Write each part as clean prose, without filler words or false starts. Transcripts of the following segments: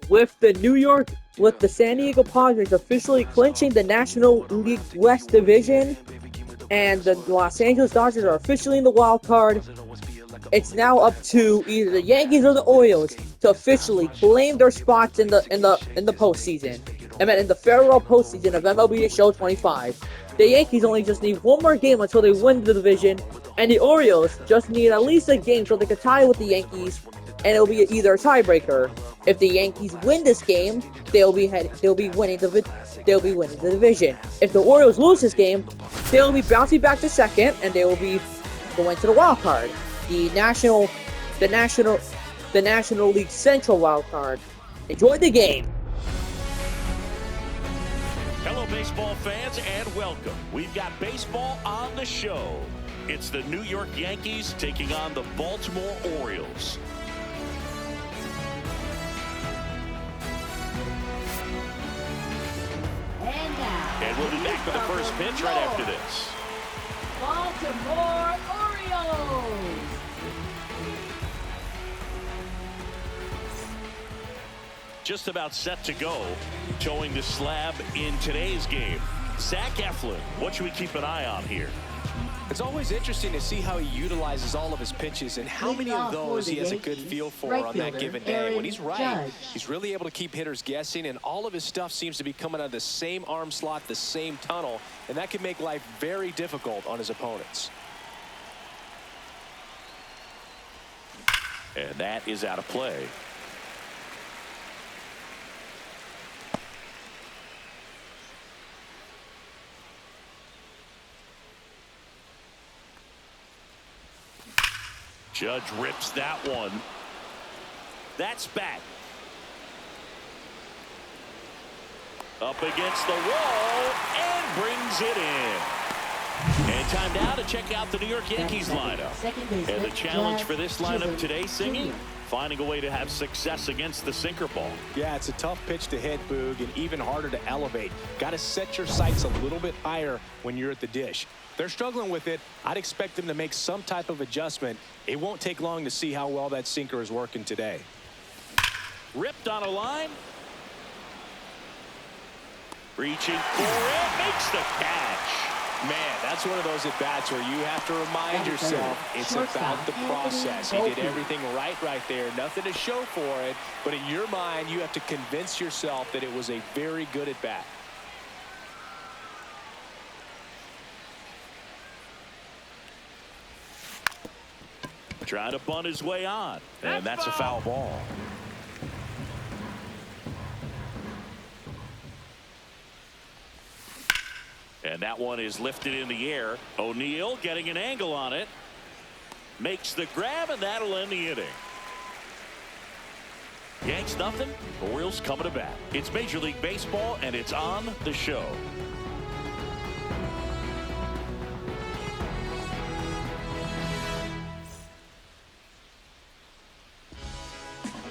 with the San Diego Padres officially clinching the National League West Division, and the Los Angeles Dodgers are officially in the wild card. It's now up to either the Yankees or the Orioles to officially claim their spots in the postseason. I mean, in the farewell postseason of MLB The Show 25. The Yankees only just need one more game until they win the division, and the Orioles just need at least a game so they can tie with the Yankees, and it'll be either a tiebreaker. If the Yankees win this game, they'll be winning the division. If the Orioles lose this game, they'll be bouncing back to second, and they will be going to the wild card, the National League Central wild card. Enjoy the game. Hello, baseball fans, and welcome. We've got baseball on the show. It's the New York Yankees taking on the Baltimore Orioles. And we'll be back for the first pitch right after this. Baltimore Orioles. Just about set to go, towing the slab in today's game. Zach Eflin, what should we keep an eye on here? It's always interesting to see how he utilizes all of his pitches and how many of those he has a good feel for on that given day. When he's right, he's really able to keep hitters guessing, and all of his stuff seems to be coming out of the same arm slot, the same tunnel, and that can make life very difficult on his opponents. And that is out of play. Judge rips that one. That's back. Up against the wall and brings it in. And time now to check out the New York Yankees lineup. And the challenge for this lineup today, Singy, finding a way to have success against the sinker ball. Yeah, it's a tough pitch to hit, Boog, and even harder to elevate. Got to set your sights a little bit higher when you're at the dish. They're struggling with it. I'd expect them to make some type of adjustment. It won't take long to see how well that sinker is working today. Ripped on a line. Reaching for it. Makes the catch. Man, that's one of those at-bats where you have to remind yourself it's about the process. He did everything right there. Nothing to show for it. But in your mind, you have to convince yourself that it was a very good at-bat. Trying to bunt his way on. And that's a foul ball. And that one is lifted in the air. O'Neill getting an angle on it. Makes the grab, and that'll end the inning. Yanks nothing. Orioles coming to bat. It's Major League Baseball, and it's on the show.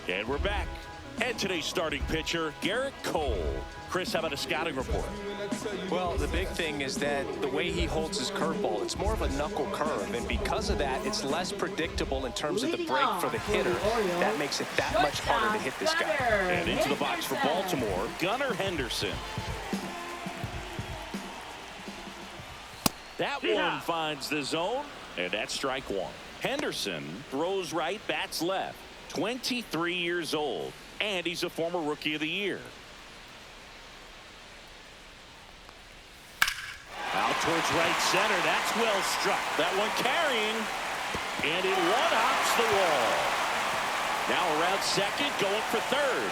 And we're back. And today's starting pitcher, Garrett Cole. Chris, how about a scouting report? Well, the big thing is that the way he holds his curveball, it's more of a knuckle curve, and because of that, it's less predictable in terms of the break for the hitter. That makes it that much harder to hit this guy. And into the box for Baltimore, Gunnar Henderson. That one finds the zone, and that's strike one. Henderson throws right, bats left. 23 years old, and he's a former Rookie of the Year. Out towards right center. That's well struck. That one carrying, and it one-hops the wall. Now around second, going for third.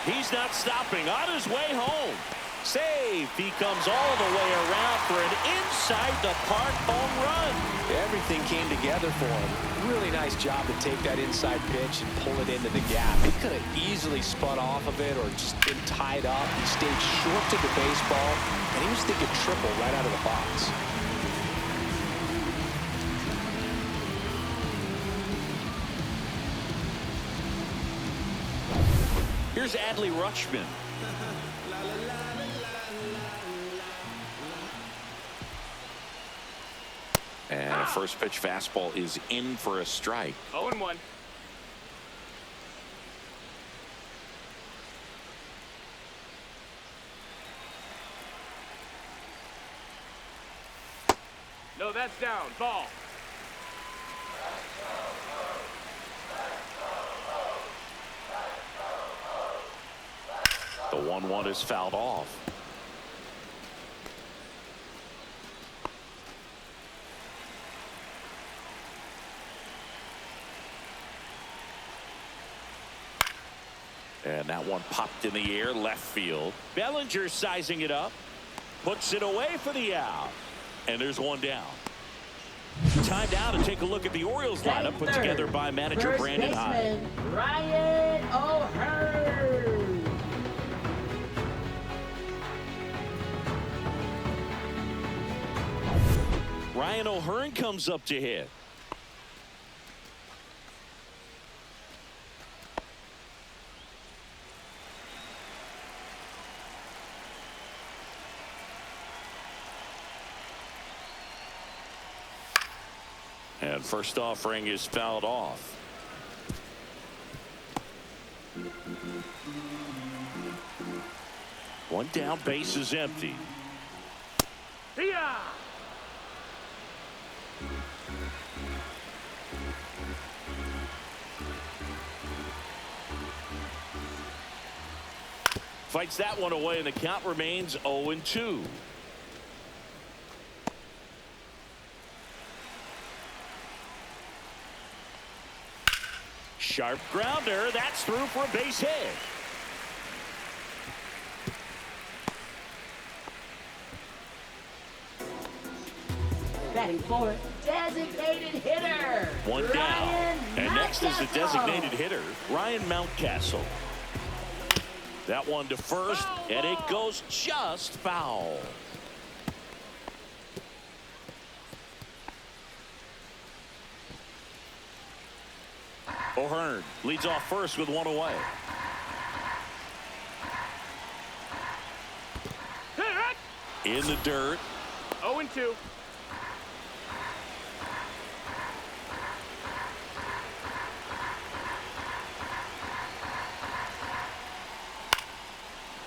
He's not stopping. On his way home. Save. He comes all the way around for an inside-the-park home run. Everything came together for him. Really nice job to take that inside pitch and pull it into the gap. He could have easily spun off of it or just been tied up. He stayed short to the baseball, and he was thinking triple right out of the box. Here's Adley Rutschman. And a first pitch fastball is in for a strike. 0-1. No, that's down. Ball. The 1-1 is fouled off. And that one popped in the air left field. Bellinger sizing it up. Puts it away for the out. And there's one down. Time now to take a look at the Orioles lineup put together by manager First Brandon Hyde. baseman, Ryan O'Hearn. Ryan O'Hearn comes up to hit. And first offering is fouled off. One down, base is empty. Yeah. Fights that one away, and the count remains 0-2. Sharp grounder. That's through for a base hit. Batting fourth, designated hitter. One down. Ryan And next is the Mountcastle. designated hitter, Ryan Mountcastle. That one to first, and it goes just foul. O'Hearn leads off first with one away. In the dirt. 0-2.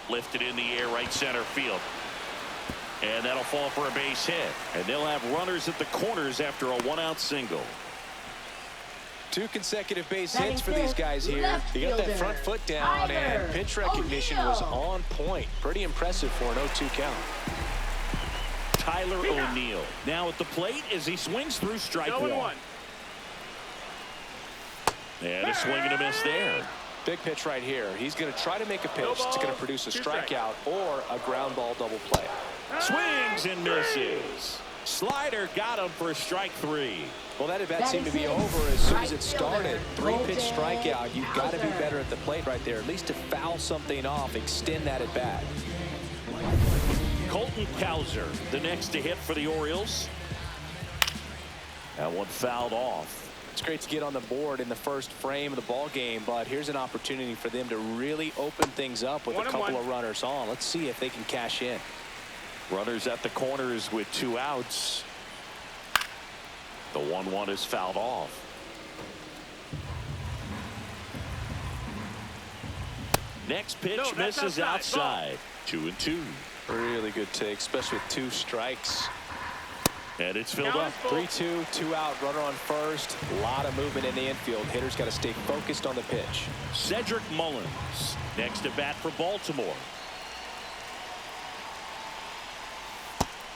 Lifted in the air, right center field. And that'll fall for a base hit. And they'll have runners at the corners after a one-out single. 2 consecutive base Batting hits for these fifth, guys here. left He got that fielder, front foot down, Tyler and pitch recognition was O'Neill. on point. Pretty impressive for an 0-2 count. Tyler O'Neill now at the plate as he swings through strike one. 0-1. And a swing and a miss there. Big pitch right here. He's going to try to make a pitch No that's going to balls, produce a 2 strikes. strikeout or a ground ball double play. Swings and misses. Slider got him for strike 3. Well, that at bat seemed to be Batting over as soon right as it fielder, started. 3-pitch Golden strikeout. You've got to be Hauser. better at the plate right there, at least to foul something off, extend that at bat. Colton Cowser, the next to hit for the Orioles. That one fouled off. It's great to get on the board in the first frame of the ball game, but here's an opportunity for them to really open things up with a couple of runners on. Let's see if they can cash in. Runners at the corners with 2 outs. The 1-1 is fouled off. Next pitch No, that's misses outside. outside. 2-2. Really good take, especially with 2 strikes. And it's filled Count up. is full. 3-2, 2 out, runner on first. A lot of movement in the infield. Hitter's got to stay focused on the pitch. Cedric Mullins next to bat for Baltimore.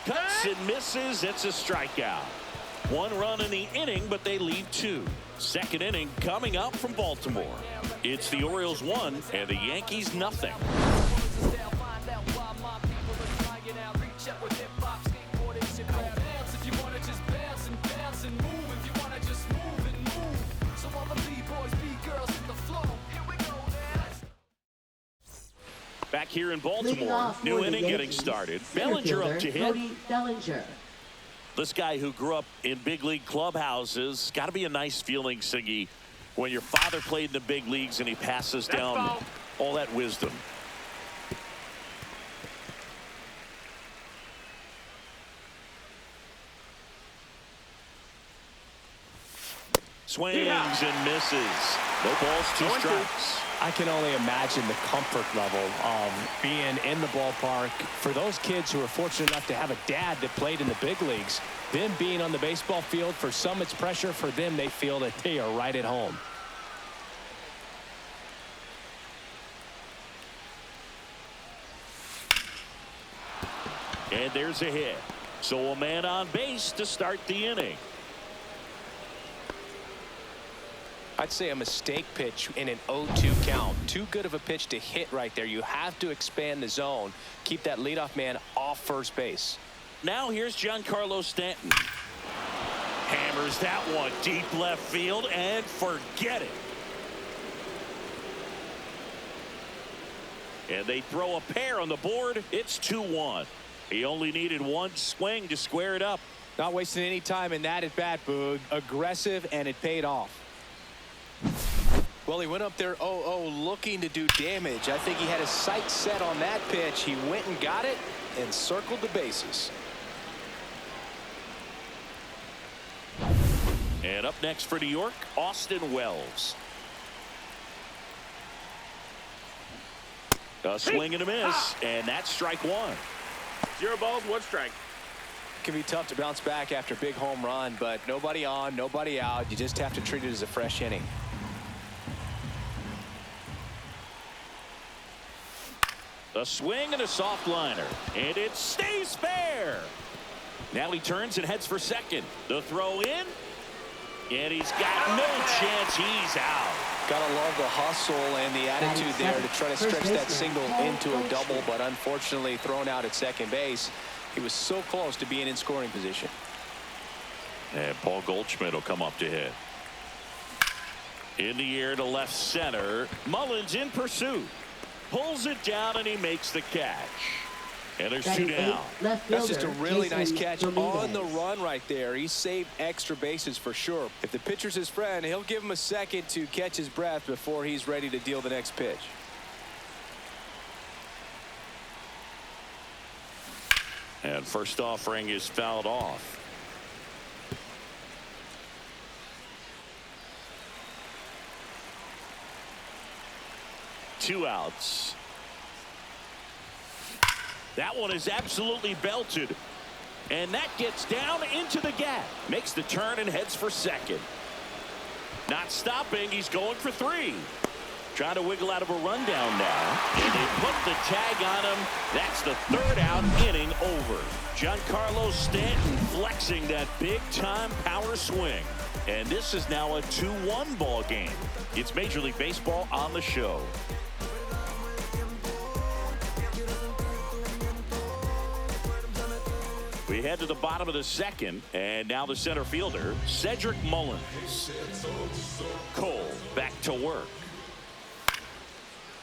Cuts and misses. It's a strikeout. 1 run in the inning, but they lead 2. Second inning coming up from Baltimore. It's the Orioles 1 and the Yankees nothing. Back here in Leading Baltimore, off new for the inning getting Yankees, started. center Bellinger up fielder, to hit. Cody Bellinger. This guy who grew up in big league clubhouses, got to be a nice feeling, Siggy, when your father played in the big leagues and he passes That's down foul. all that wisdom. Swings and misses. No balls, 2 0-2. strikes. I can only imagine the comfort level of being in the ballpark for those kids who are fortunate enough to have a dad that played in the big leagues. Them being on the baseball field, for some it's pressure. For them, they feel that they are right at home. And there's a hit. So a man on base to start the inning. I'd say a mistake pitch in an 0-2 count. Too good of a pitch to hit right there. You have to expand the zone. Keep that leadoff man off first base. Now here's Giancarlo Stanton. Hammers that one deep left field and forget it. And they throw a pair on the board. It's 2-1. He only needed one swing to square it up. Not wasting any time in that at bat, Boog. Aggressive, and it paid off. Well, he went up there 0-0 looking to do damage. I think he had his sights set on that pitch. He went and got it and circled the bases. And up next for New York, Austin Wells. A swing and a miss, and that's strike one. 0 balls, 1 strike. It can be tough to bounce back after a big home run, but nobody on, nobody out. You just have to treat it as a fresh inning. A swing and a soft liner, and it stays fair. Now he turns and heads for second. The throw in, and he's got no chance. He's out. Gotta love the hustle and the attitude there to try to stretch that single into a double, but unfortunately thrown out at second base. He was so close to being in scoring position. And Paul Goldschmidt will come up to hit. In the air to left center. Mullins in pursuit. Pulls it down, and he makes the catch. And there's 2 down. That's just a really nice catch on the run right there. He saved extra bases for sure. If the pitcher's his friend, he'll give him a second to catch his breath before he's ready to deal the next pitch. And first offering is fouled off. Two outs. That one is absolutely belted. And that gets down into the gap. Makes the turn and heads for second. Not stopping. He's going for 3. Trying to wiggle out of a rundown now. And they put the tag on him. That's the 3rd out, inning over. Giancarlo Stanton flexing that big-time power swing. And this is now a 2-1 ball game. It's Major League Baseball on the show. We head to the bottom of the second, and now the center fielder, Cedric Mullins. Cole back to work.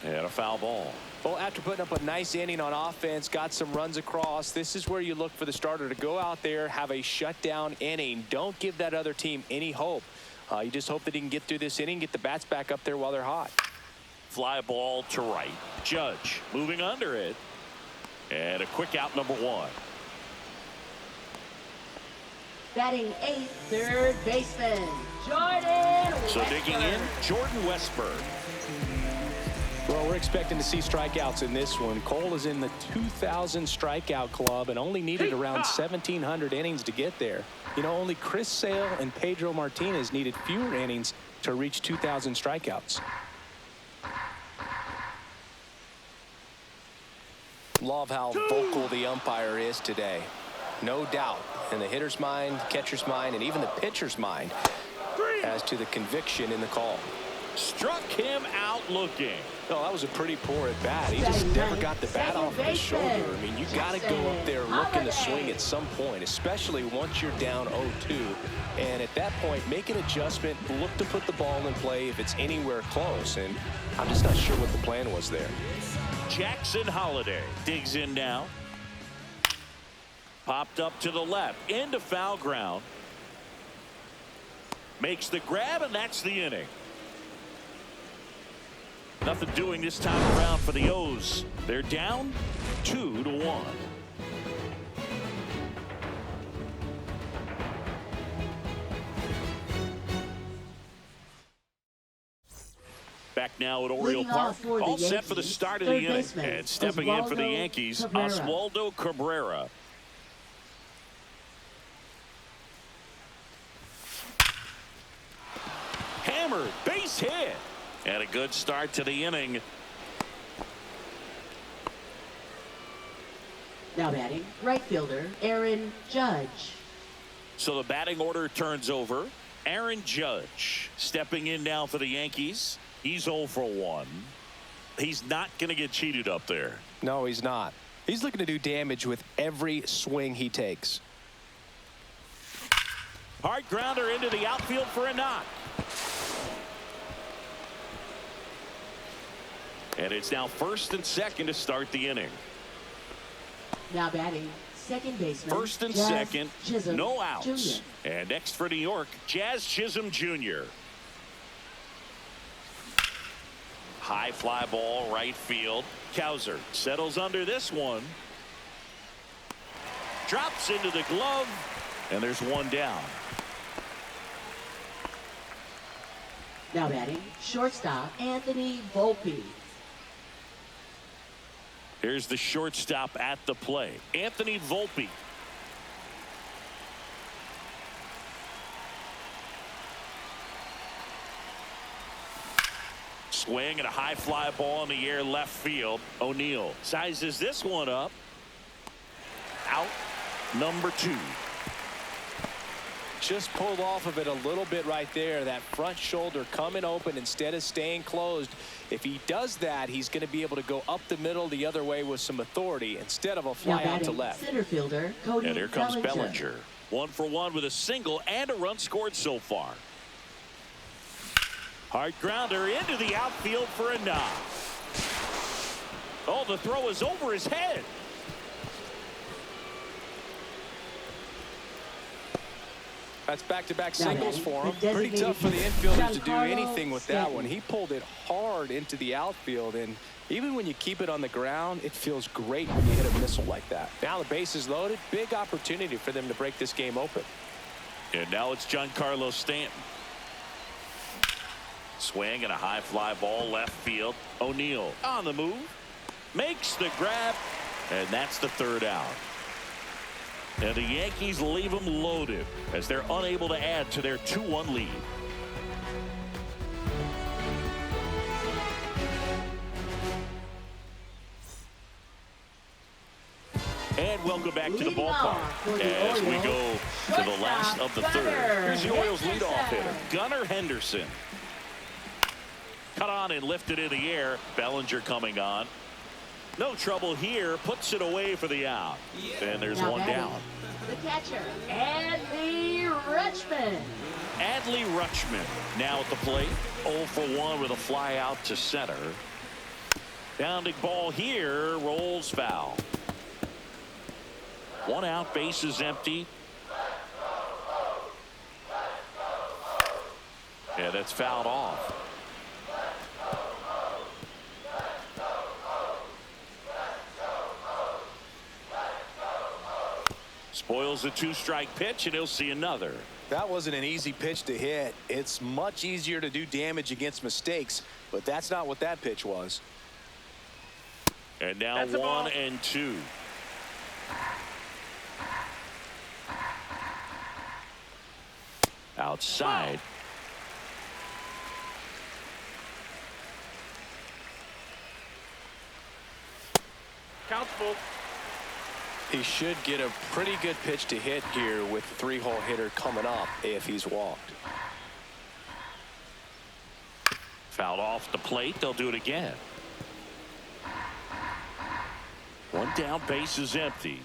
And a foul ball. Well, after putting up a nice inning on offense, got some runs across, this is where you look for the starter to go out there, have a shutdown inning. Don't give that other team any hope. You just hope that he can get through this inning, get the bats back up there while they're hot. Fly ball to right. Judge moving under it. And a quick out, number 1. Batting 8th, third baseman, Jordan So Westburg. digging in, Jordan Westburg. Well, we're expecting to see strikeouts in this one. Cole is in the 2,000 strikeout club and only needed around 1,700 innings to get there. You know, only Chris Sale and Pedro Martinez needed fewer innings to reach 2,000 strikeouts. Love how vocal the umpire is today. No doubt in the hitter's mind, catcher's mind, and even the pitcher's mind as to the conviction in the call. Struck him out looking. Oh, that was a pretty poor at bat. He just never got the bat off of his shoulder. I mean, you got to go up there looking to swing at some point, especially once you're down 0-2. And at that point, make an adjustment, look to put the ball in play if it's anywhere close. And I'm just not sure what the plan was there. Jackson Holiday digs in now. Popped up to the left into foul ground. Makes the grab, and that's the inning. Nothing doing this time around for the O's. They're down 2-1. back now at Oriole Leading Park. off for the All set for the Yankees, start of the third inning. baseman, And stepping in for the Oswaldo Yankees, Cabrera. Oswaldo Cabrera. Hammered, base hit. And a good start to the inning. Now batting, right fielder, Aaron Judge. So the batting order turns over. Aaron Judge stepping in now for the Yankees. He's 0 for 1. He's not going to get cheated up there. No, he's not. He's looking to do damage with every swing he takes. Hard grounder into the outfield for a knock. And it's now first and second to start the inning. Now batting, second baseman, First and Jazz second, Chisholm no outs. Jr. And next for New York, Jazz Chisholm Jr. High fly ball, right field. Cowser settles under this one. Drops into the glove, and there's one down. Now batting, shortstop, Anthony Volpe. Here's the shortstop at the play, Anthony Volpe. Swing and a high fly ball in the air left field. O'Neill sizes this one up. Out number 2. Just pulled off of it a little bit right there. That front shoulder coming open instead of staying closed. If he does that, he's going to be able to go up the middle the other way with some authority instead of a fly out to left. Center fielder, Cody And here comes Bellinger. Bellinger. 1 for 1 with a single and a run scored so far. Hard grounder into the outfield for a knock. Oh, the throw is over his head. That's back-to-back Now singles batting, for him. the Pretty tough for the designated infielders to do Giancarlo anything with that Stanton. one. He pulled it hard into the outfield, and even when you keep it on the ground, it feels great when you hit a missile like that. Now the base is loaded. Big opportunity for them to break this game open. And now it's Giancarlo Stanton. Swing and a high fly ball left field. O'Neill on the move. Makes the grab. And that's the third out. And the Yankees leave them loaded as they're unable to add to their 2-1 lead. And welcome back to the Leading ballpark off for the as we Orioles, go to the last of the third. Gunnar Here's the Orioles Henderson. leadoff hitter, Gunnar Henderson. Cut on and lifted in the air. Bellinger coming on. No trouble here. Puts it away for the out. And there's Now one batting, down. the catcher, Adley Rutschman. Adley Rutschman now at the plate. 0 for 1 with a fly out to center. Bounding ball here. Rolls foul. 1 out. Base is empty. Yeah, that's fouled off. Spoils the 2-strike pitch, and he'll see another. That wasn't an easy pitch to hit. It's much easier to do damage against mistakes, but that's not what that pitch was. And now That's a ball. 1 and 2. Outside. Counts full. He should get a pretty good pitch to hit here with the 3-hole hitter coming up if he's walked. Fouled off the plate. They'll do it again. 1 down. Base is empty.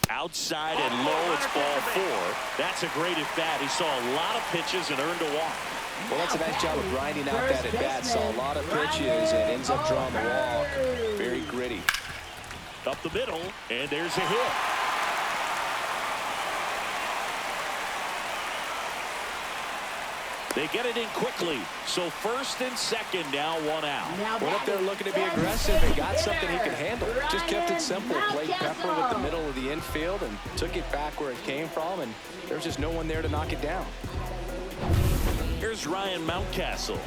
Outside and low. It's ball 4. That's a great at bat. He saw a lot of pitches and earned a walk. Well, that's a nice job of grinding out that at bat. Saw a lot of pitches and ends up drawing the walk. Very gritty. Up the middle, and there's a hit. They get it in quickly. So first and second, now 1 out. Now What if they're looking to be aggressive and got something he can handle? Just kept it simple. Played Pepper with the middle of the infield and took it back where it came from, and there's just no one there to knock it down. Here's Ryan Mountcastle.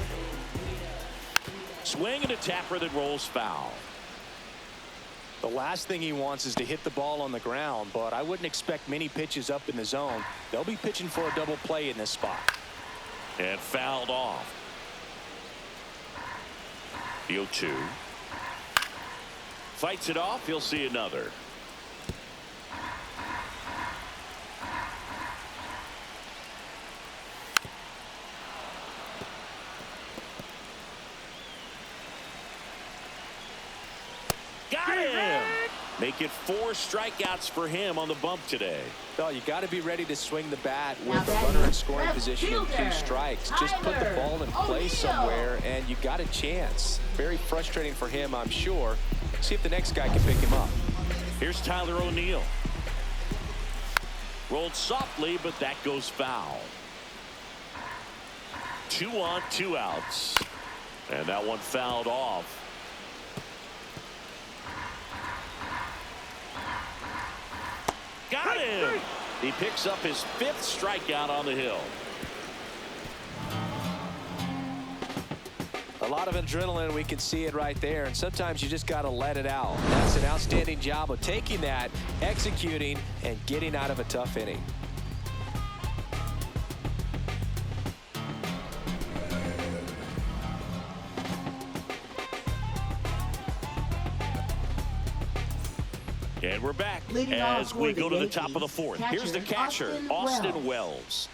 swing and a tapper that rolls foul. The last thing he wants is to hit the ball on the ground, but I wouldn't expect many pitches up in the zone. They'll be pitching for a double play in this spot. And fouled off. The 0-2. Fights it off. He'll see another. Got him! Make it 4 strikeouts for him on the bump today. Oh, you got to be ready to swing the bat with a runner in scoring position and 2 strikes. Just put the ball in play somewhere, and you got a chance. Very frustrating for him, I'm sure. See if the next guy can pick him up. Here's Tyler O'Neill. Rolled softly, but that goes foul. 2 on, 2 outs. And that one fouled off. Got him! He picks up his 5th strikeout on the hill. A lot of adrenaline, we can see it right there, and sometimes you just got to let it out. That's an outstanding job of taking that, executing, and getting out of a tough inning. And we're back as we go to the top of the 4th. Here's the catcher, Austin Wells.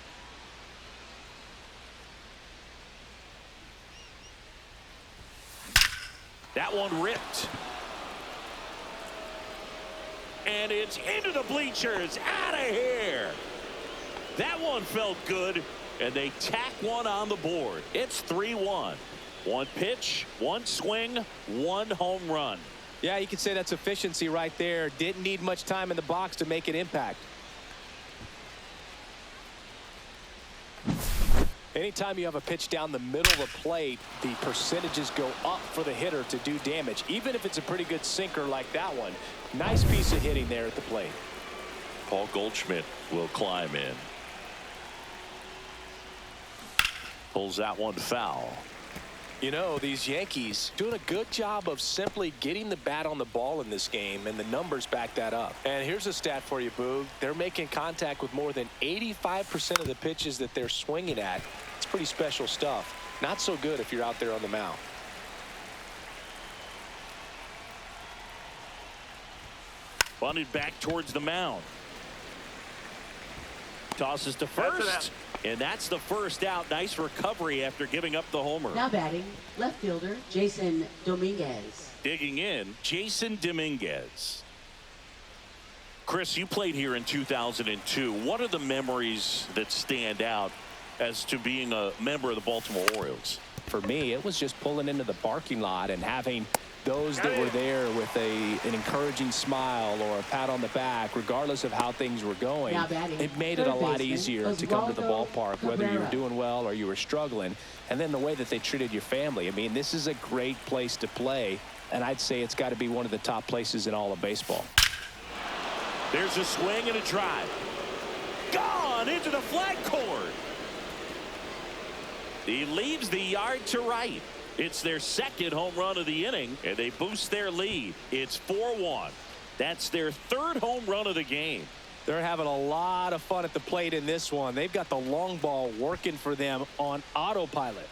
That one ripped. And it's into the bleachers. Out of here. That one felt good. And they tack one on the board. It's 3-1. 1 pitch, 1 swing, 1 home run. Yeah, you could say that's efficiency right there. Didn't need much time in the box to make an impact. Anytime you have a pitch down the middle of the plate, the percentages go up for the hitter to do damage, even if it's a pretty good sinker like that one. Nice piece of hitting there at the plate. Paul Goldschmidt will climb in. Pulls that one foul. You know, these Yankees doing a good job of simply getting the bat on the ball in this game, and the numbers back that up. And here's a stat for you, Boog. They're making contact with more than 85% of the pitches that they're swinging at. It's pretty special stuff. Not so good if you're out there on the mound. Bunted back towards the mound. Tosses to first. And that's the first out. Nice recovery after giving up the homer. Now batting, left fielder Jason Dominguez. Digging in, Jason Dominguez. Chris, you played here in 2002. What are the memories that stand out as to being a member of the Baltimore Orioles? For me, it was just pulling into the parking lot and having those that were there with an encouraging smile or a pat on the back, regardless of how things were going. It made it a lot easier to come to the ballpark, whether you were doing well or you were struggling. And then the way that they treated your family. I mean, this is a great place to play, and I'd say it's got to be one of the top places in all of baseball. There's a swing and a drive. Gone into the flag cord. He leaves the yard to right. It's their 2nd home run of the inning, and they boost their lead. It's 4-1. That's their 3rd home run of the game. They're having a lot of fun at the plate in this one. They've got the long ball working for them on autopilot.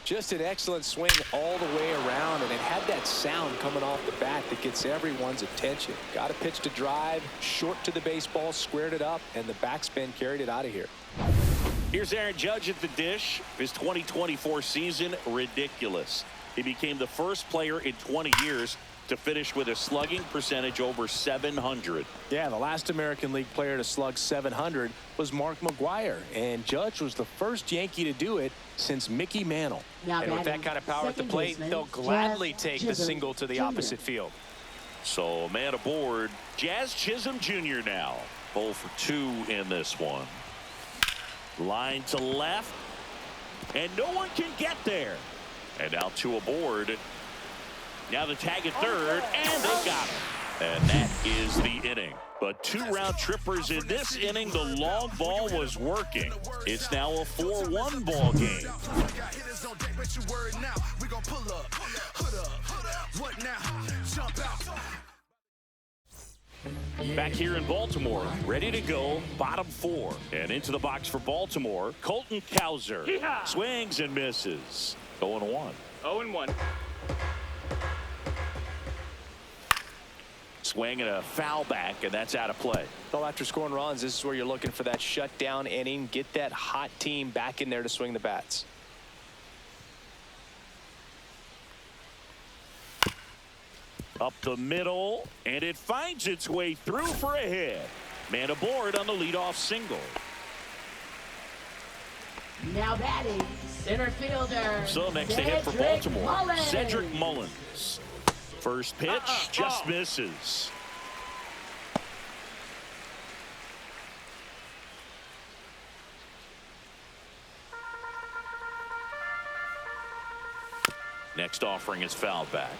Just an excellent swing all the way around, and it had that sound coming off the bat that gets everyone's attention. Got a pitch to drive, short to the baseball, squared it up, and the backspin carried it out of here. Here's Aaron Judge at the dish. His 2024 season, ridiculous. He became the first player in 20 years to finish with a slugging percentage over 700. Yeah, the last American League player to slug 700 was Mark McGwire, and Judge was the first Yankee to do it since Mickey Mantle. And with that kind of power at the plate, they'll gladly take the single to the opposite field. So, man aboard, Jazz Chisholm Jr. now. 0 for 2 in this one. Line to left, and no one can get there. And now 2 aboard. Now the tag at 3rd, and they got him. And that is the inning. But 2 round trippers in this inning. The long ball was working. It's now a 4-1 ball game. Back here in Baltimore, ready to go, bottom 4. And into the box for Baltimore, Colton Cowser. Swings and misses. 0-1. 0-1. Swing and a foul back, and that's out of play. Well, after scoring runs, this is where you're looking for that shutdown inning. Get that hot team back in there to swing the bats. Up the middle, and it finds its way through for a hit. Man aboard on the leadoff single. Now batting, center fielder. So next to hit for Baltimore, Cedric Mullins. First pitch just misses. Next offering is fouled back.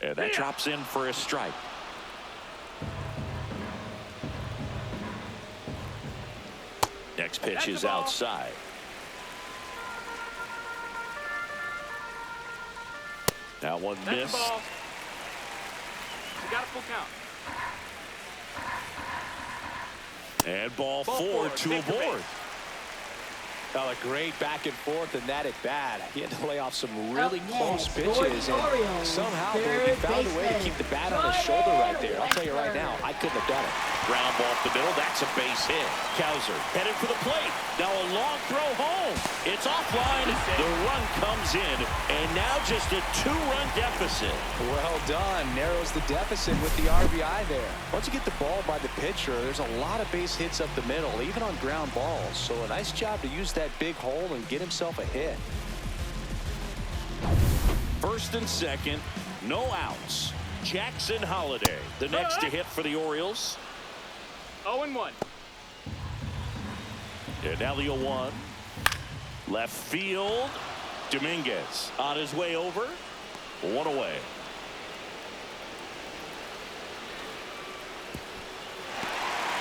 And that drops in for a strike. Next pitch is outside. Now one missed. You got a full count. And ball 4, 2 aboard. Well, a great back and forth and that at bat. He had to lay off some really close pitches, and somehow he found a way to keep the bat on his shoulder right there. I'll tell you right now, I couldn't have done it. Ground ball up the middle. That's a base hit. Cowser headed for the plate. Now a long throw home. It's offline. The run comes in, and now just a 2-run deficit. Well done. Narrows the deficit with the RBI there. Once you get the ball by the pitcher, there's a lot of base hits up the middle, even on ground balls. So a nice job to use that big hole and get himself a hit. First and second, no outs. Jackson Holiday, the next to hit for the Orioles. 0-1. And now the 0-1. Left field. Dominguez on his way over. 1 away.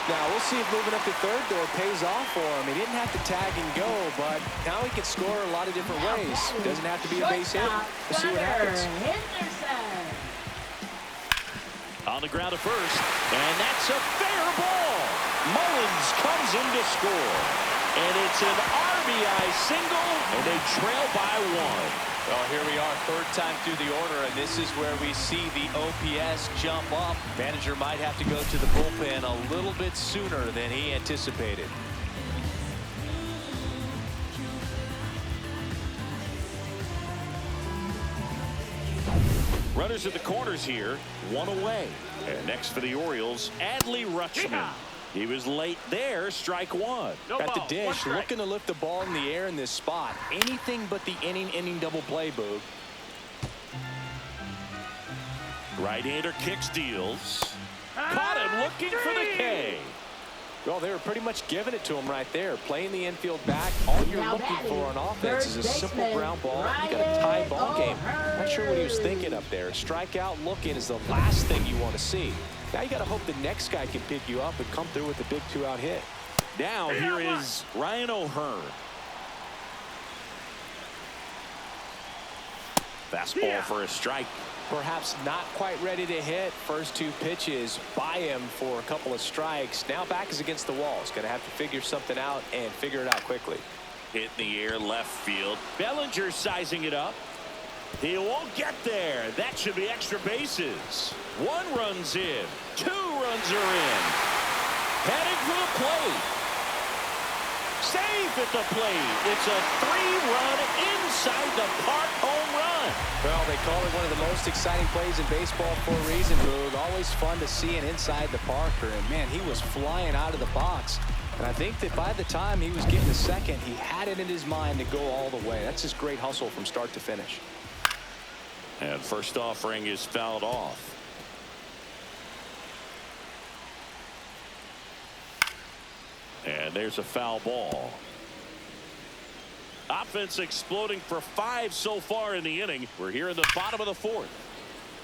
Now we'll see if moving up to third there pays off for him. He didn't have to tag and go, but now he can score a lot of different ways. Doesn't have to be a base hit. We'll see what happens. On the ground to first, and that's a fair ball. Mullins comes in to score, and it's an RBI single, and they trail by 1. Well, here we are, third time through the order, and this is where we see the OPS jump up. Manager might have to go to the bullpen a little bit sooner than he anticipated. Runners at the corners here, 1 away. And next for the Orioles, Adley Rutschman. He was late there, strike 1. At the dish, looking to lift the ball in the air in this spot. Anything but the inning double play, Boog. Right-hander kicks, deals. Caught him looking for the K. Well, they were pretty much giving it to him right there. Playing the infield back. All you're looking for on offense is a simple ground ball. You got a tie ball game. Not sure what he was thinking up there. Strikeout looking is the last thing you want to see. Now you got to hope the next guy can pick you up and come through with a big 2-out hit. Now here is Ryan O'Hearn. Fastball for a strike. Perhaps not quite ready to hit. First 2 pitches by him for a couple of strikes. Now back is against the wall. He's going to have to figure something out and figure it out quickly. Hit in the air left field. Bellinger sizing it up. He won't get there. That should be extra bases. 1 run's in. 2 runs are in. Heading for the plate. Safe at the plate. It's a 3-run inside the park home run. Well, they call it one of the most exciting plays in baseball for a reason, Boog. Always fun to see an inside the Parker. And, man, he was flying out of the box. And I think that by the time he was getting the second, he had it in his mind to go all the way. That's just great hustle from start to finish. And first offering is fouled off. And there's a foul ball. Offense exploding for 5 so far in the inning. We're here in the bottom of the 4th.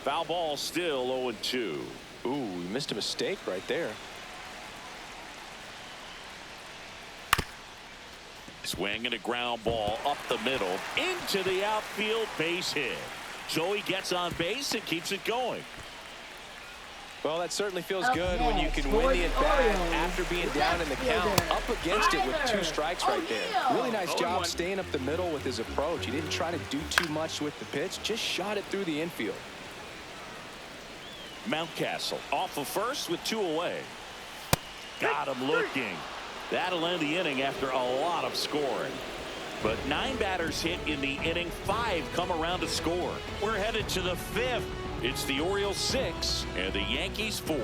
Foul ball, still 0-2. Ooh, he missed a mistake right there. Swing and a ground ball up the middle into the outfield, base hit. Joey gets on base and keeps it going. Well, that certainly feels good when you can win the at-bat after being down in the count, up against it with 2 strikes right there. Really nice job staying up the middle with his approach. He didn't try to do too much with the pitch, just shot it through the infield. Mountcastle off of first with 2 away. Got him looking. That'll end the inning after a lot of scoring. But 9 batters hit in the inning, 5 come around to score. We're headed to the 5th. It's the Orioles 6 and the Yankees 4.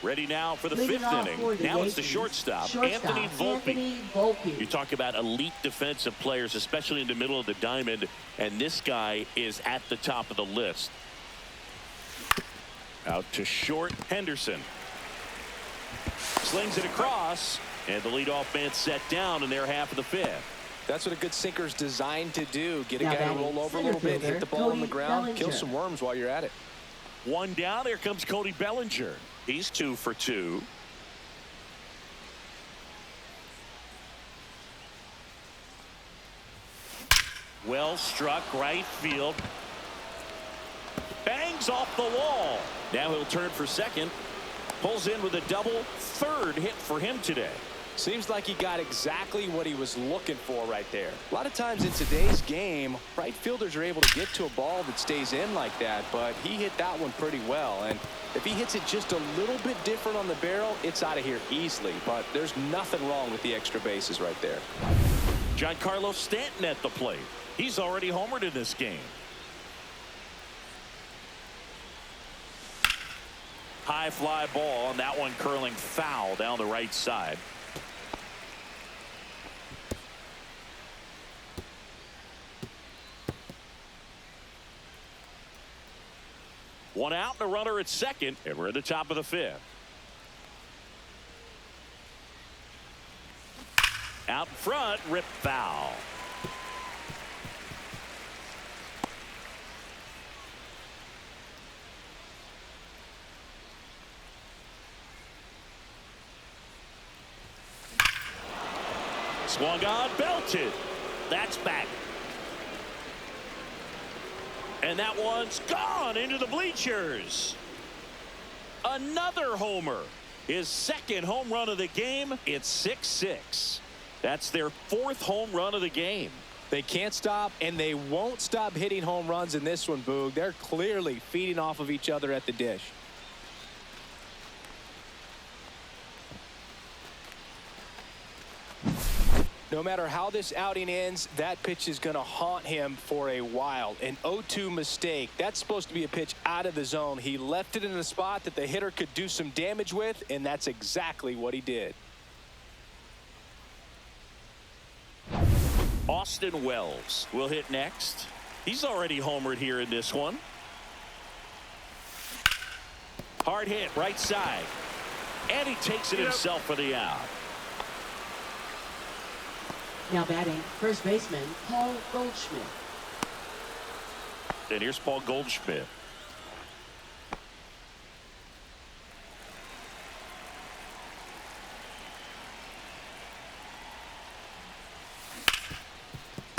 Ready now for the 5th inning. Now it's the shortstop, Anthony Volpe. You talk about elite defensive players, especially in the middle of the diamond, and this guy is at the top of the list. Out to short, Henderson. Slings it across, and the leadoff man set down in their half of the 5th. That's what a good sinker's designed to do. Get a guy to roll over a little bit, hit the ball on the ground, kill some worms while you're at it. 1 down. Here comes Cody Bellinger. He's 2 for 2. Well struck, right field. Bangs off the wall. Now he'll turn for second. Pulls in with a double. 3rd hit for him today. Seems like he got exactly what he was looking for right there. A lot of times in today's game, right fielders are able to get to a ball that stays in like that, but he hit that one pretty well. And if he hits it just a little bit different on the barrel, it's out of here easily. But there's nothing wrong with the extra bases right there. Giancarlo Stanton at the plate. He's already homered in this game. High fly ball, and that one curling foul down the right side. One out and a runner at second, and we're at the top of the 5th. Out in front, rip foul. Swung on, belted. That's back. And that one's gone into the bleachers. Another homer. His 2nd home run of the game. It's 6-6. That's their 4th home run of the game. They can't stop, and they won't stop hitting home runs in this one, Boog. They're clearly feeding off of each other at the dish. No matter how this outing ends, that pitch is going to haunt him for a while. An 0-2 mistake. That's supposed to be a pitch out of the zone. He left it in a spot that the hitter could do some damage with, and that's exactly what he did. Austin Wells will hit next. He's already homered here in this one. Hard hit, right side. And he takes it himself for the out. Now batting, first baseman, Paul Goldschmidt. And here's Paul Goldschmidt.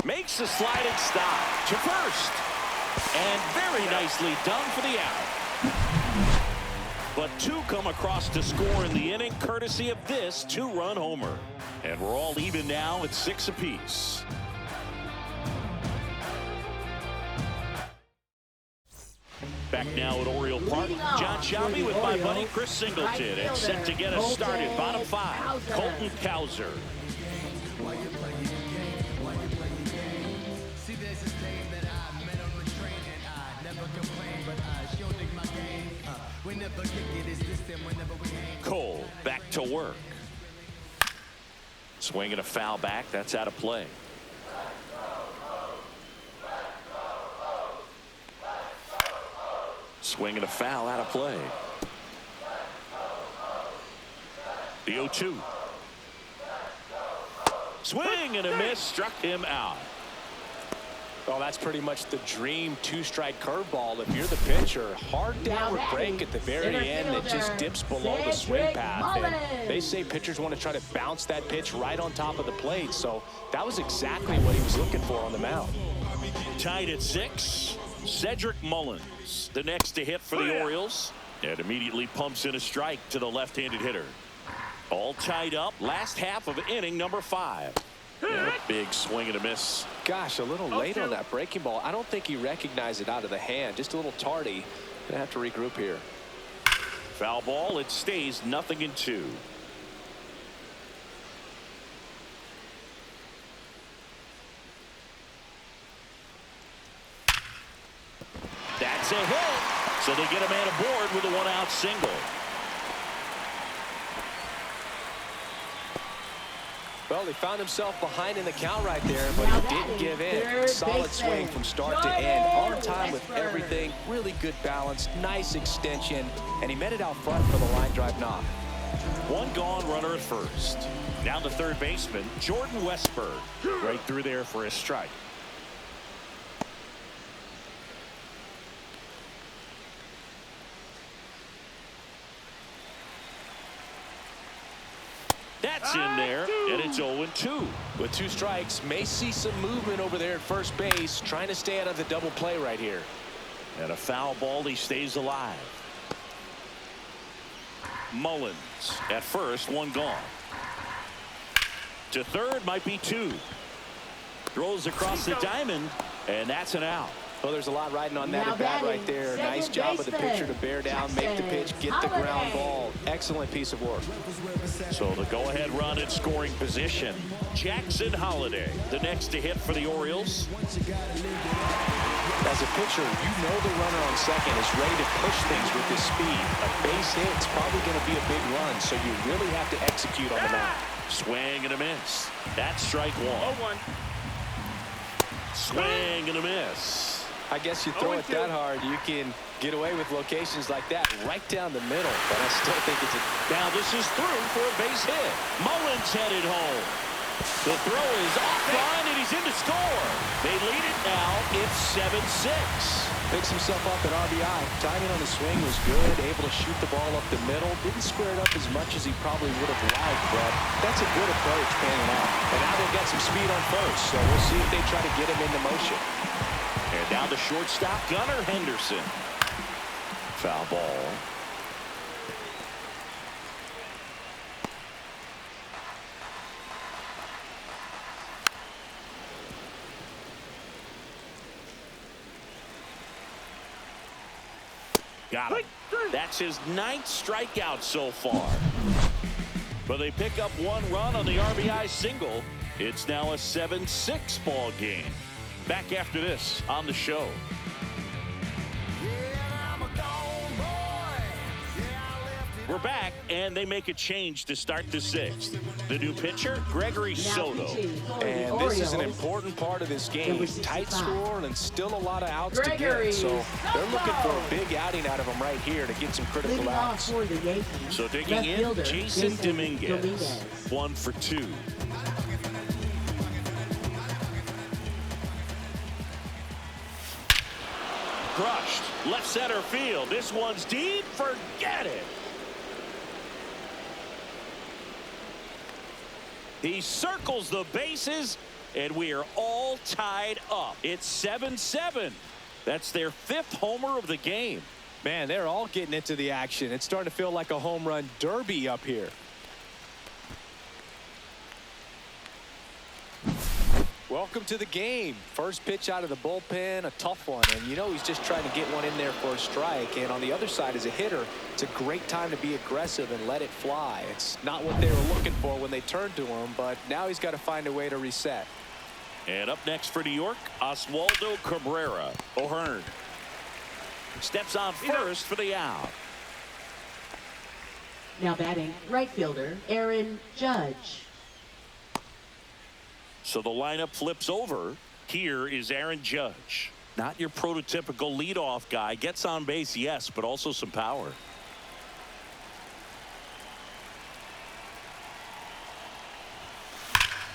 Makes a sliding stop to first. And very nicely done for the out. But 2 come across to score in the inning, courtesy of this 2-run homer. And we're all even now at 6 apiece. Back now at Oriole Park, John Shelby with my buddy Chris Singleton. And set to get us started. Bottom 5, Colton Cowser. Cole back to work. Swinging a foul back. That's out of play. Swinging a foul out of play. The 0-2. Swing and a miss, struck him out. Well, that's pretty much the dream two-strike curveball. If you're the pitcher, hard downward break at the very end that just dips below the swing path. And they say pitchers want to try to bounce that pitch right on top of the plate. So that was exactly what he was looking for on the mound. Tied at 6, Cedric Mullins, the next to hit for the Orioles, and immediately pumps in a strike to the left-handed hitter. All tied up, last half of inning number 5. And a big swing and a miss. Gosh, a little late on that breaking ball. I don't think he recognized it out of the hand. Just a little tardy. Gonna have to regroup here. Foul ball. It stays 0-2. That's a hit. So they get a man aboard with a 1-out single. Well, he found himself behind in the count right there, but he didn't give in. Solid swing from start to end. On time with everything. Really good balance. Nice extension. And he met it out front for the line drive knock. One gone, runner at first. Now the third baseman, Jordan Westberg. Right through there for a strike. That's in there, and it's 0-2. With 2 strikes, may see some movement over there at first base, trying to stay out of the double play right here. And a foul ball, he stays alive. Mullins at first, 1 gone. To third, might be 2. Throws across the diamond, and that's an out. Well, there's a lot riding on that at bat right there. Nice job of the pitcher to bear down, make the pitch, get the ground ball. Excellent piece of work. So the go-ahead run in scoring position. Jackson Holliday, the next to hit for the Orioles. As a pitcher, you know the runner on second is ready to push things with his speed. A base hit's probably going to be a big run, so you really have to execute on the mound. Swing and a miss. That's strike 1. 0-1. Swing and a miss. I guess you throw it that hard, you can get away with locations like that right down the middle. But I still think it's a... Now this is through for a base hit. Mullins headed home. The throw is offline, and he's in to score. They lead it now. It's 7-6. Picks himself up at RBI. Timing on the swing was good. Able to shoot the ball up the middle. Didn't square it up as much as he probably would have liked, but that's a good approach panning out. And now they've got some speed on first, so we'll see if they try to get him into motion. And now the shortstop, Gunnar Henderson. Foul ball. Got him. That's his 9th strikeout so far. But they pick up 1 run on the RBI single. It's now a 7-6 ball game. Back after this on the show. We're back, and they make a change to start the 6th. The new pitcher, Gregory Soto. And this is an important part of this game. Tight score and still a lot of outs to get. So they're looking for a big outing out of him right here to get some critical outs. So digging in, Jason Dominguez. 1 for 2. Crushed. Left center field. This one's deep. Forget it. He circles the bases, and we are all tied up. It's 7-7. That's their 5th homer of the game. Man, they're all getting into the action. It's starting to feel like a home run derby up here. Welcome to the game. First pitch out of the bullpen, a tough one. And you know he's just trying to get one in there for a strike. And on the other side, as a hitter, it's a great time to be aggressive and let it fly. It's not what they were looking for when they turned to him, but now he's got to find a way to reset. And up next for New York, Oswaldo Cabrera. O'Hearn steps on first for the out. Now batting, right fielder, Aaron Judge. So the lineup flips over. Here is Aaron Judge. Not your prototypical leadoff guy. Gets on base, yes, but also some power.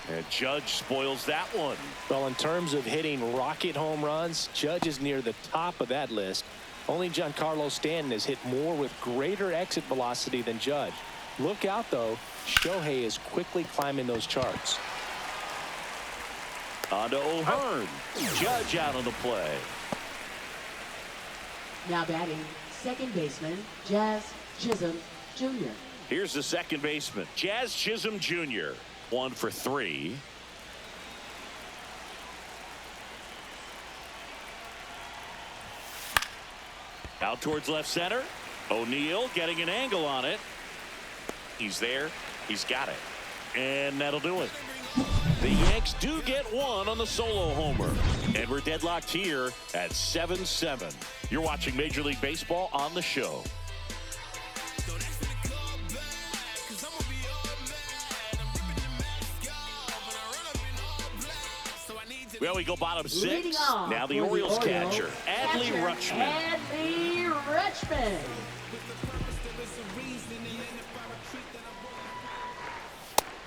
And Judge spoils that one. Well, in terms of hitting rocket home runs, Judge is near the top of that list. Only Giancarlo Stanton has hit more with greater exit velocity than Judge. Look out, though. Shohei is quickly climbing those charts. On to O'Hearn. Judge out on the play. Now batting, second baseman, Jazz Chisholm Jr. Here's the second baseman, Jazz Chisholm Jr. 1 for 3. Out towards left center. O'Neill getting an angle on it. He's there. He's got it. And that'll do it. The Yanks do get one on the solo homer. And we're deadlocked here at 7-7. You're watching Major League Baseball on the show. Well, we go bottom 6. Now the Orioles catcher, Adley Rutschman. Adley Rutschman.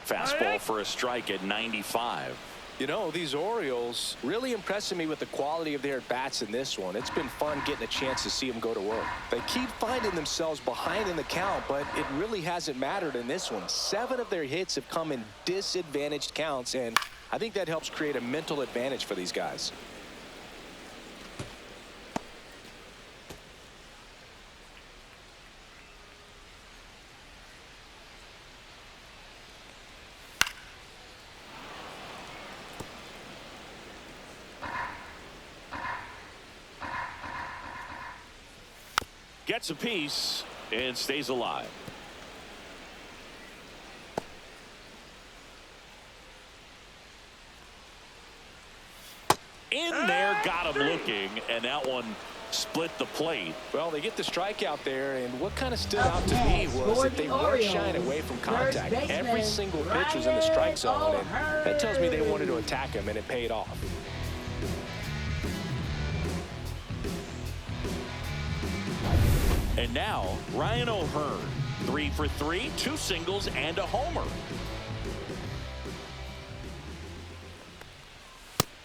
Fastball for a strike at 95. You know, these Orioles really impressing me with the quality of their at-bats in this one. It's been fun getting a chance to see them go to work. They keep finding themselves behind in the count, but it really hasn't mattered in this one. 7 of their hits have come in disadvantaged counts, and I think that helps create a mental advantage for these guys. Gets a piece and stays alive. In there, got him looking, and that one split the plate. Well, they get the strikeout there, and what kind of stood out to me was that they weren't shying away from contact. Every single pitch was in the strike zone, and that tells me they wanted to attack him, and it paid off. And now, Ryan O'Hearn, 3 for 3, 2 singles and a homer.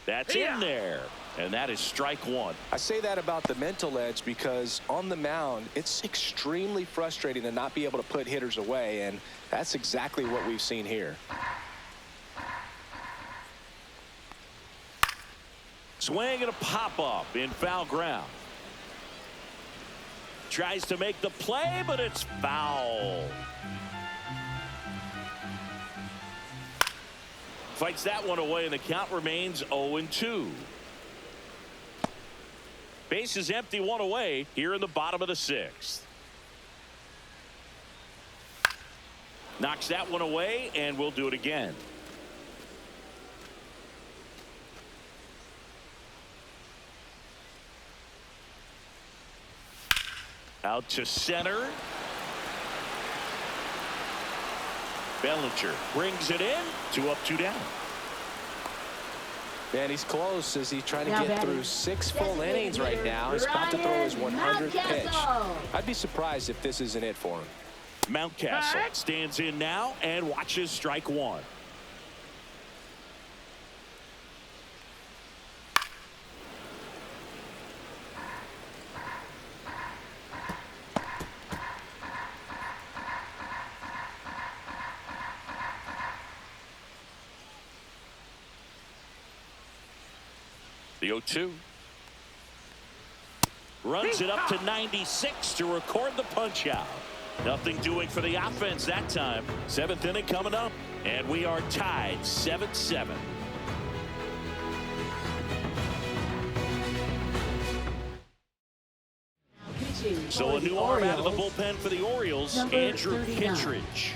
That's in there, and that is strike 1. I say that about the mental edge because on the mound, it's extremely frustrating to not be able to put hitters away, and that's exactly what we've seen here. Swing and a pop-up in foul ground. Tries to make the play, but it's foul. Fights that one away, and the count remains 0-2. Base is empty, 1 away here in the bottom of the 6th. Knocks that one away, and we'll do it again. Out to center. Bellinger brings it in. 2 up, 2 down. Man, he's close as he's trying to get through 6 full innings right now. He's about to throw his 100th pitch. I'd be surprised if this isn't it for him. Mountcastle stands in now and watches strike 1. The 0-2. Runs it up to 96 to record the punch out. Nothing doing for the offense that time. 7th inning coming up, and we are tied 7-7. So a new arm out of the bullpen for the Orioles, Andrew Kittredge.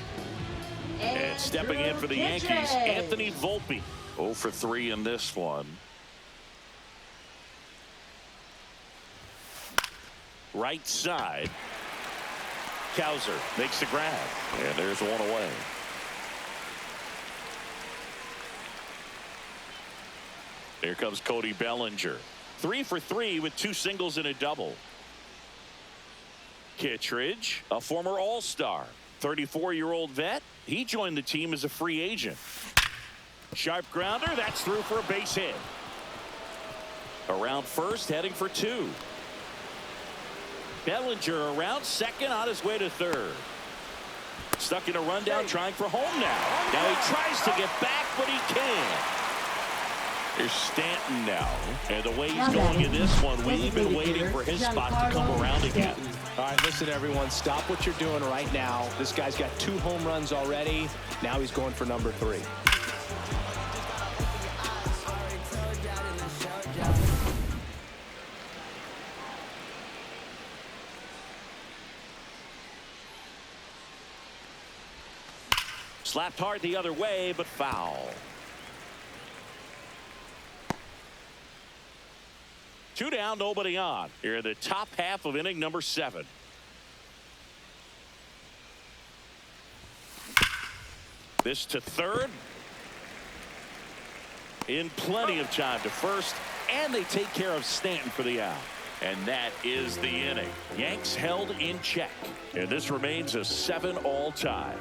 And stepping in for the Yankees, Anthony Volpe. 0 for 3 in this one. Right side. Cowser makes the grab. And there's 1 away. Here comes Cody Bellinger. 3 for 3 with 2 singles and a double. Kittredge, a former All-Star, 34-year-old vet. He joined the team as a free agent. Sharp grounder. That's through for a base hit. Around first, heading for 2. Bellinger around second, on his way to third. Stuck in a rundown, trying for home now. Now he tries to get back, but he can't. Here's Stanton now. And the way he's going in this one, we've been waiting for his spot to come around again. All right, listen, everyone. Stop what you're doing right now. This guy's got 2 home runs already. Now he's going for number 3. Slapped hard the other way, but foul. 2 down, nobody on. Here in the top half of inning number 7. This to third. In plenty of time to first, and they take care of Stanton for the out. And that is the inning. Yanks held in check. And this remains a 7-all tie.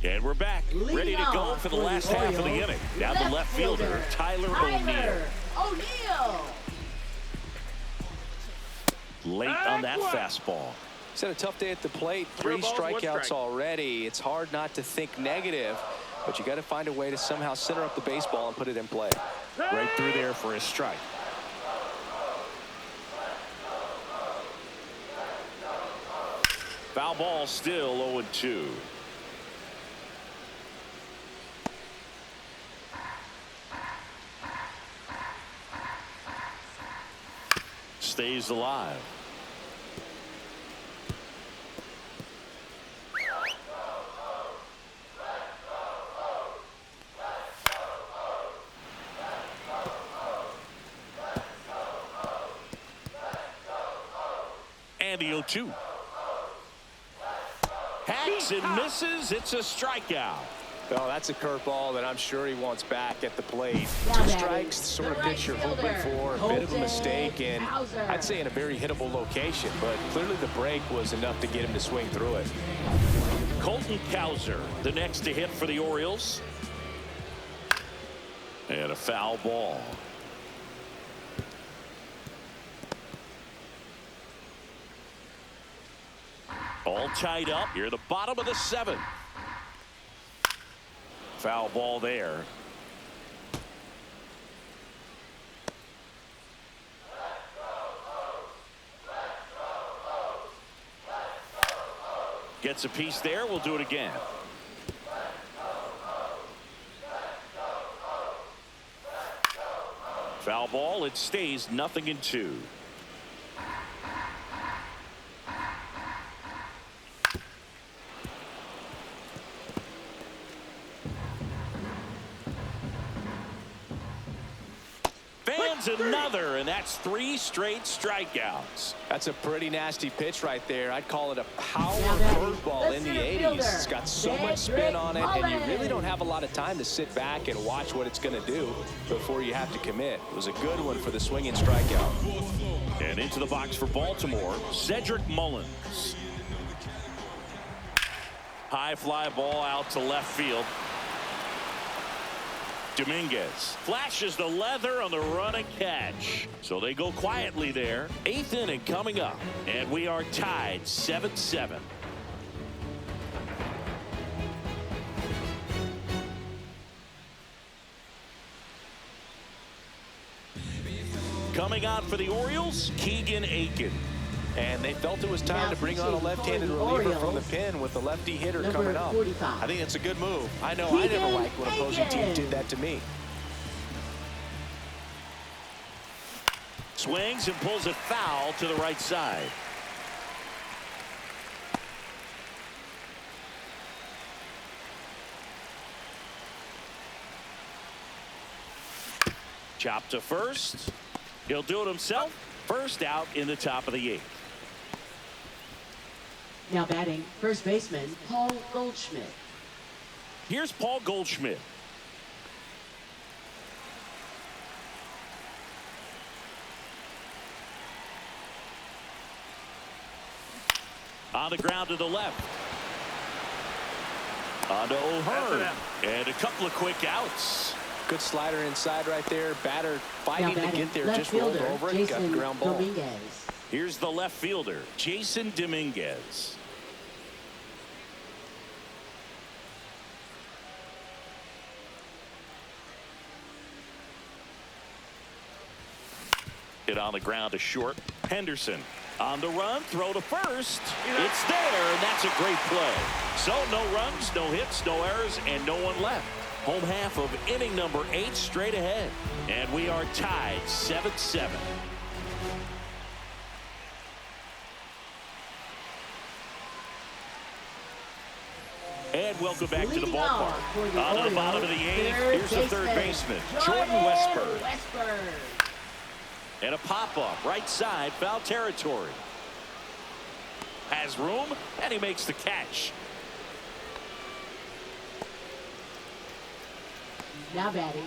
And we're back, ready to go for the last half of the inning. Now the left fielder, Tyler O'Neill. Late on that fastball. He's had a tough day at the plate. 3 strikeouts already. It's hard not to think negative, but you got to find a way to somehow center up the baseball and put it in play. Right through there for a strike. Foul ball, still 0-2. Stays alive. And the 0-2. Hacks and misses. It's a strikeout. Oh, that's a curveball that I'm sure he wants back at the plate. 2 strikes, the sort of pitch you're hoping for. A bit of a mistake, and I'd say in a very hittable location, but clearly the break was enough to get him to swing through it. Colton Cowser, the next to hit for the Orioles. And a foul ball. All tied up here at the bottom of the 7th. Foul ball there. Gets a piece there. We'll do it again. Foul ball. It stays 0-2. Another, and that's 3 straight strikeouts. That's a pretty nasty pitch right there. I'd call it a power curveball in the 80s. It's got so much spin on it, and you really don't have a lot of time to sit back and watch what it's going to do before you have to commit. It was a good one for the swinging strikeout. And into the box for Baltimore, Cedric Mullins. High fly ball out to left field. Dominguez flashes the leather on the run and catch. So they go quietly there. 8th inning coming up, and we are tied 7-7. Coming on for the Orioles, Keegan Aiken. And they felt it was time to bring on a left-handed reliever from the pen with the lefty hitter coming up. I think it's a good move. I know I never liked when opposing teams did that to me. Swings and pulls it foul to the right side. Chop to first. He'll do it himself. First out in the top of the 8th. Now batting, first baseman, Paul Goldschmidt. Here's Paul Goldschmidt. On the ground to the left. On to O'Hearn. And a couple of quick outs. Good slider inside right there. Batter fighting to get there. Left Just rolled fielder, over it. Got the Jason ground ball. Dominguez. Here's the left fielder, Jason Dominguez. Hit on the ground to short. Henderson on the run, throw to first. It's there, and that's a great play. So no runs, no hits, no errors, and no one left. Home half of inning number 8 straight ahead. And we are tied 7-7. And welcome back to the ballpark. On to the bottom of the 8th, here's the third baseman, Jordan Westburg. And a pop-up, right side, foul territory. Has room, and he makes the catch. Now batting,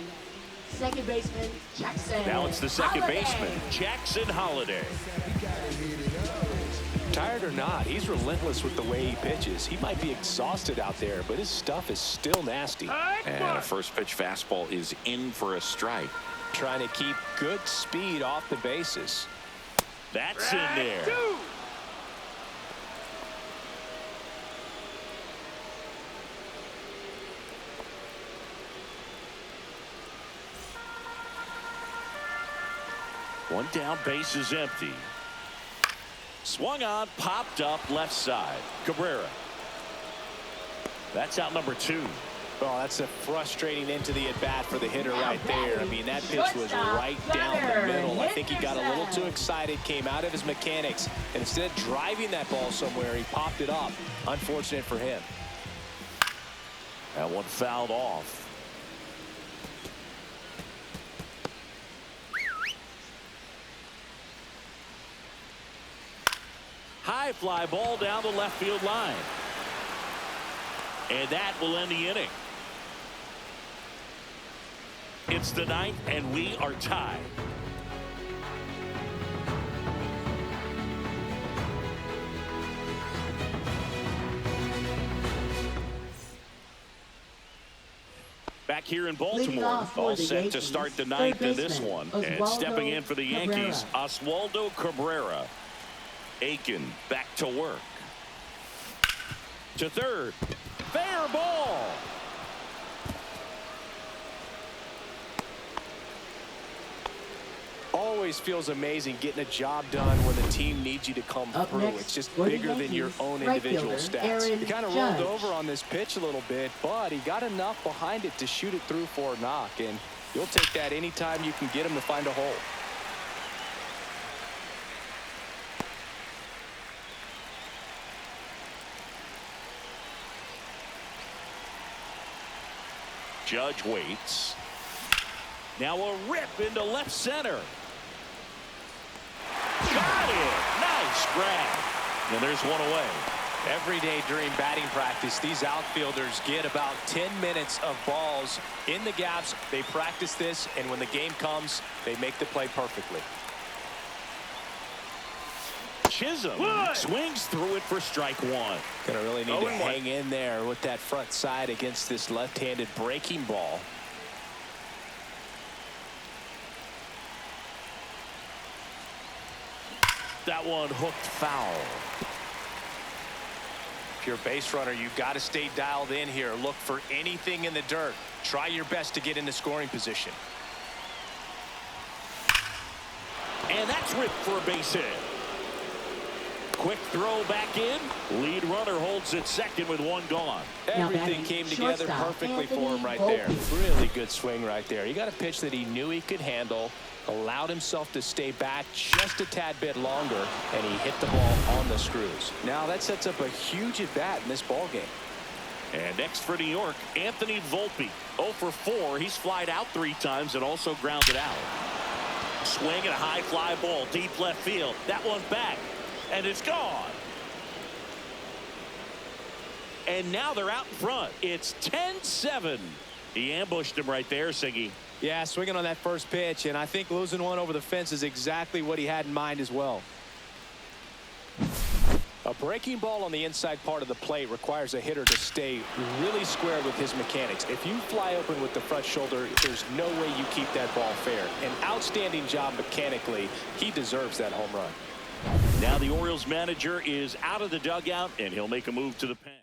second baseman Jackson. Now it's the second baseman, Jackson Holliday. Tired or not, he's relentless with the way he pitches. He might be exhausted out there, but his stuff is still nasty. And a first pitch fastball is in for a strike. Trying to keep good speed off the bases. That's in there. One down, base is empty. Swung on, popped up left side. Cabrera. That's out number 2. Oh, that's a frustrating into the at-bat for the hitter right there. I mean, that pitch was right down the middle. I think he got a little too excited, came out of his mechanics, and instead of driving that ball somewhere, he popped it up. Unfortunate for him. That one fouled off. High fly ball down the left field line. And that will end the inning. It's the 9th, and we are tied. Back here in Baltimore, all set to start the 9th in this one. And stepping in for the Yankees, Oswaldo Cabrera. Aiken back to work. To third. Fair ball. Always feels amazing getting a job done when the team needs you to come through. It's just bigger than your own individual stats. He kind of rolled over on this pitch a little bit, but he got enough behind it to shoot it through for a knock, and you'll take that anytime you can get him to find a hole. Judge waits. Now a rip into left center. Got it. Nice grab. And there's one away. Every day during batting practice, these outfielders get about 10 minutes of balls in the gaps. They practice this, and when the game comes, they make the play perfectly. Chisholm swings through it for strike 1. Gonna really need to hang in there with that front side against this left-handed breaking ball. That one hooked foul. If you're a base runner, you've got to stay dialed in here. Look for anything in the dirt. Try your best to get into scoring position. And that's ripped for a base hit. Quick throw back in. Lead runner holds it second with one gone. Everything came together perfectly for him right there. Really good swing right there. He got a pitch that he knew he could handle, allowed himself to stay back just a tad bit longer, and he hit the ball on the screws. Now that sets up a huge at bat in this ball game. And next for New York, Anthony Volpe. 0 for 4. He's flied out 3 times and also grounded out. Swing and a high fly ball deep left field. That one back. And it's gone. And now they're out in front. It's 10-7. He ambushed him right there, Siggy. Yeah, swinging on that first pitch, and I think losing one over the fence is exactly what he had in mind as well. A breaking ball on the inside part of the plate requires a hitter to stay really square with his mechanics. If you fly open with the front shoulder, there's no way you keep that ball fair. An outstanding job mechanically. He deserves that home run. Now the Orioles manager is out of the dugout, and he'll make a move to the pen.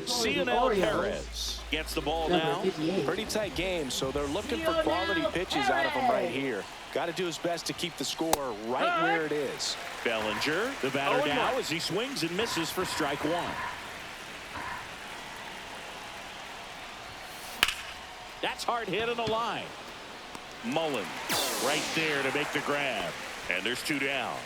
Cionel Perez gets the ball now. Pretty tight game, so they're looking for quality pitches out of him right here. Got to do his best to keep the score right where it is. Bellinger, the batter now as he swings and misses for strike one. That's hard hit on the line. Mullins right there to make the grab. And there's two down.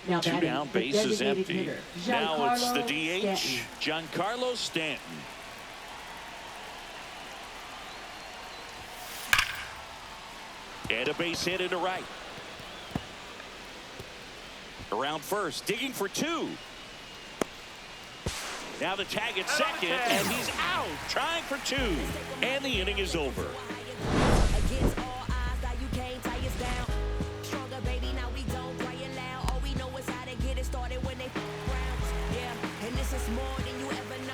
Now Two down, base is empty. hitter, Now it's the DH, Stanton. Giancarlo Stanton. And a base hit into right. Around first, digging for two. Now the tag at second, and he's out, trying for two. And the inning is over. Against all odds, that you can't tie us down. Stronger, baby, now we don't cry it loud. All we know is how to get it started when they rounds. Yeah, and this is more than you ever know.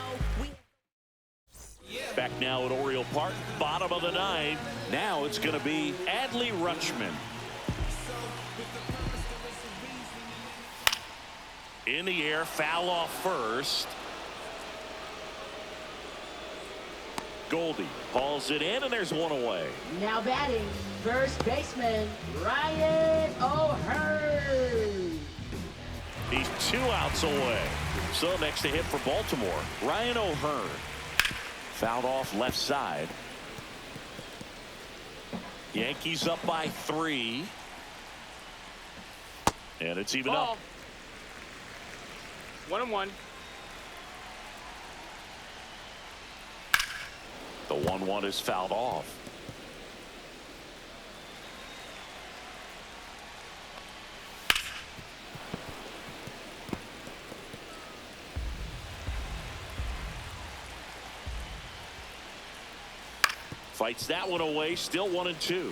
Back now at Oriole Park, bottom of the ninth. Now it's going to be Adley Rutschman. In the air, foul off first. Goldie hauls it in, and there's one away. Now batting, first baseman, Ryan O'Hearn. He's 2 outs away. So next to hit for Baltimore, Ryan O'Hearn. Fouled off left side. Yankees up by 3. And it's even up. 1-1. The 1-1 is fouled off. Fights that one away, still 1-2.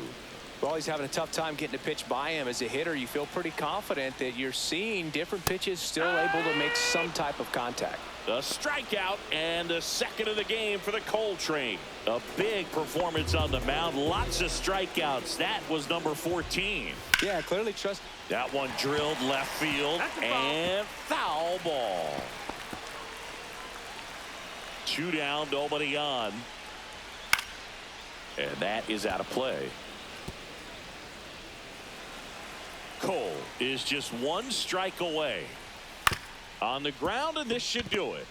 Well, he's having a tough time getting a pitch by him. As a hitter, you feel pretty confident that you're seeing different pitches still able to make some type of contact. A strikeout and a second of the game for the Coal Train. A big performance on the mound. Lots of strikeouts. That was number 14. Yeah, clearly trust. That one drilled left field and foul ball. 2 down, nobody on. And that is out of play. Cole is just 1 strike away. On the ground, and this should do it.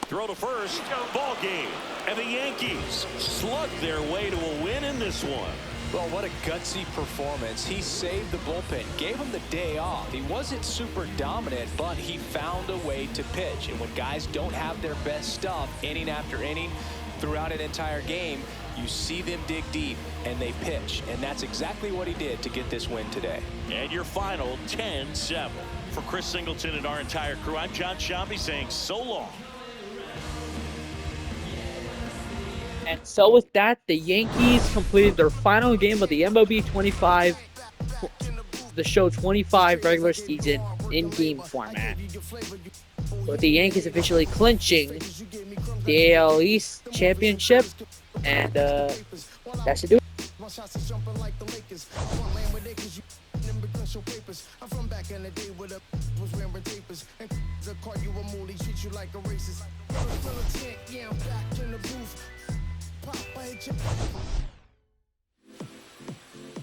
Throw to first, ball game. And the Yankees slug their way to a win in this one. Well, what a gutsy performance. He saved the bullpen, gave him the day off. He wasn't super dominant, but he found a way to pitch. And when guys don't have their best stuff, inning after inning, throughout an entire game, you see them dig deep and they pitch. And that's exactly what he did to get this win today. And your final 10-7. For Chris Singleton and our entire crew, I'm John Shambi saying so long. And so with that, the Yankees completed their final game of the MLB 25, the show 25 regular season in game format, with the Yankees officially clinching the AL East championship, and that should do it. I'm from back in the day with a was wearing tapers and the car you a mooly treat you like a racist. Yeah, I'm back in the booth. Pop, I hit you.